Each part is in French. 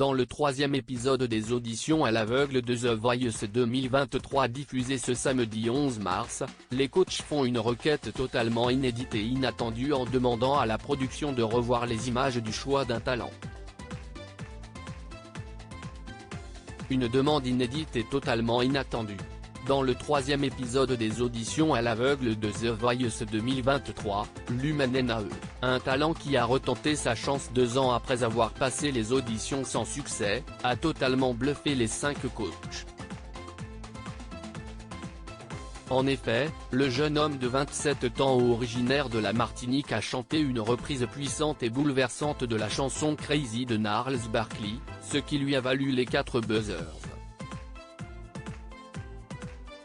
Dans le troisième épisode des auditions à l'aveugle de The Voice 2023 diffusé ce samedi 11 mars, les coachs font une requête totalement inédite et inattendue en demandant à la production de revoir les images du choix d'un talent. Une demande inédite et totalement inattendue. Dans le troisième épisode des auditions à l'aveugle de The Voice 2023, Lumen-NAE, un talent qui a retenté sa chance 2 ans après avoir passé les auditions sans succès, a totalement bluffé les 5 coachs. En effet, le jeune homme de 27 ans originaire de la Martinique a chanté une reprise puissante et bouleversante de la chanson Crazy de Gnarls Barkley, ce qui lui a valu les 4 buzzers.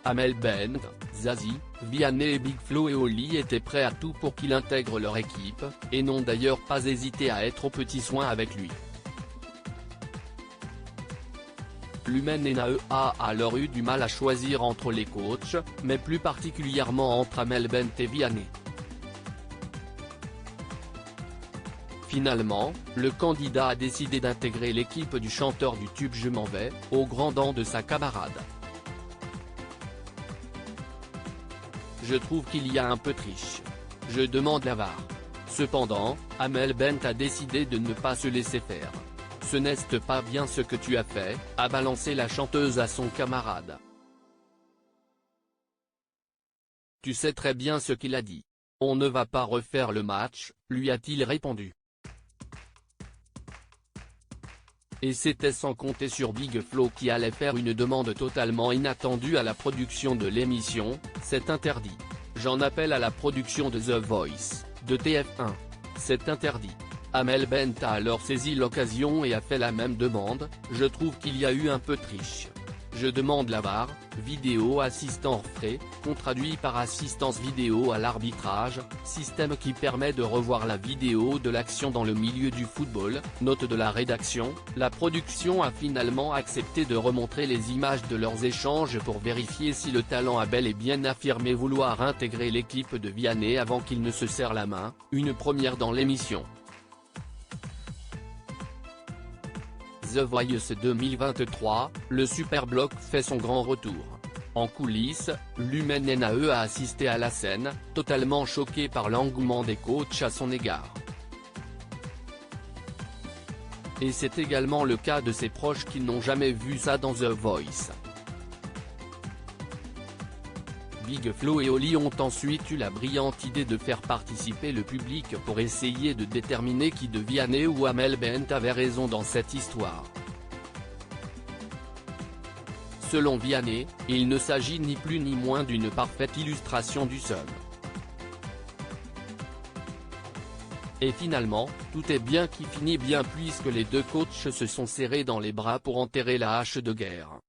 Amel Bent, Zazie, Vianney et Big Flo et Oli étaient prêts à tout pour qu'il intègre leur équipe, et n'ont d'ailleurs pas hésité à être aux petits soins avec lui. Lumen-NAE a alors eu du mal à choisir entre les coachs, mais plus particulièrement entre Amel Bent et Vianney. Finalement, le candidat a décidé d'intégrer l'équipe du chanteur du tube Je m'en vais, au grand dam de sa camarade. Je trouve qu'il y a un peu triche. Je demande la VAR. Cependant, Amel Bent a décidé de ne pas se laisser faire. Ce n'est pas bien ce que tu as fait, a balancé la chanteuse à son camarade. Tu sais très bien ce qu'il a dit. On ne va pas refaire le match, lui a-t-il répondu. Et c'était sans compter sur Big Flo qui allait faire une demande totalement inattendue à la production de l'émission, c'est interdit. J'en appelle à la production de The Voice, de TF1. C'est interdit. Amel Bent a alors saisi l'occasion et a fait la même demande, je trouve qu'il y a eu un peu de triche. Je demande la VAR, vidéo assistant refait, traduit par assistance vidéo à l'arbitrage, système qui permet de revoir la vidéo de l'action dans le milieu du football. Note de la rédaction, la production a finalement accepté de remontrer les images de leurs échanges pour vérifier si le talent a bel et bien affirmé vouloir intégrer l'équipe de Vianney avant qu'il ne se serre la main, une première dans l'émission. The Voice 2023, le Super Block fait son grand retour. En coulisses, Lumen-NAE a assisté à la scène, totalement choqué par l'engouement des coachs à son égard. Et c'est également le cas de ses proches qui n'ont jamais vu ça dans The Voice. Big Flo et Oli ont ensuite eu la brillante idée de faire participer le public pour essayer de déterminer qui de Vianney ou Amel Bent avait raison dans cette histoire. Selon Vianney, il ne s'agit ni plus ni moins d'une parfaite illustration du seum. Et finalement, tout est bien qui finit bien puisque les 2 coachs se sont serrés dans les bras pour enterrer la hache de guerre.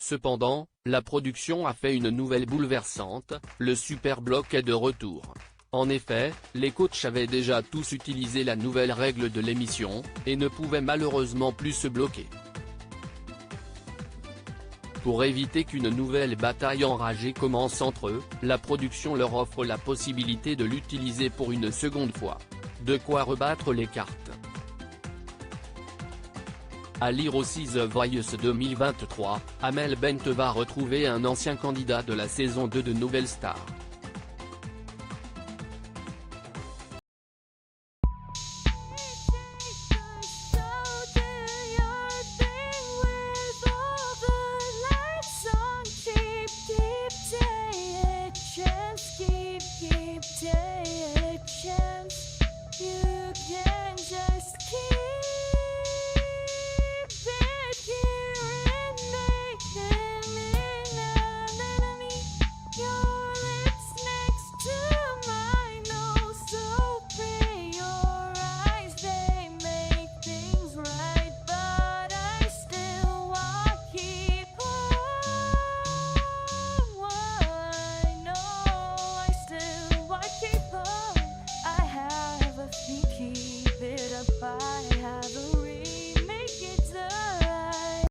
Cependant, la production a fait une nouvelle bouleversante, le Super Block est de retour. En effet, les coachs avaient déjà tous utilisé la nouvelle règle de l'émission, et ne pouvaient malheureusement plus se bloquer. Pour éviter qu'une nouvelle bataille enragée commence entre eux, la production leur offre la possibilité de l'utiliser pour une seconde fois. De quoi rebattre les cartes. À lire aussi The Voice 2023, Amel Bent va retrouver un ancien candidat de la saison 2 de Nouvelle Star.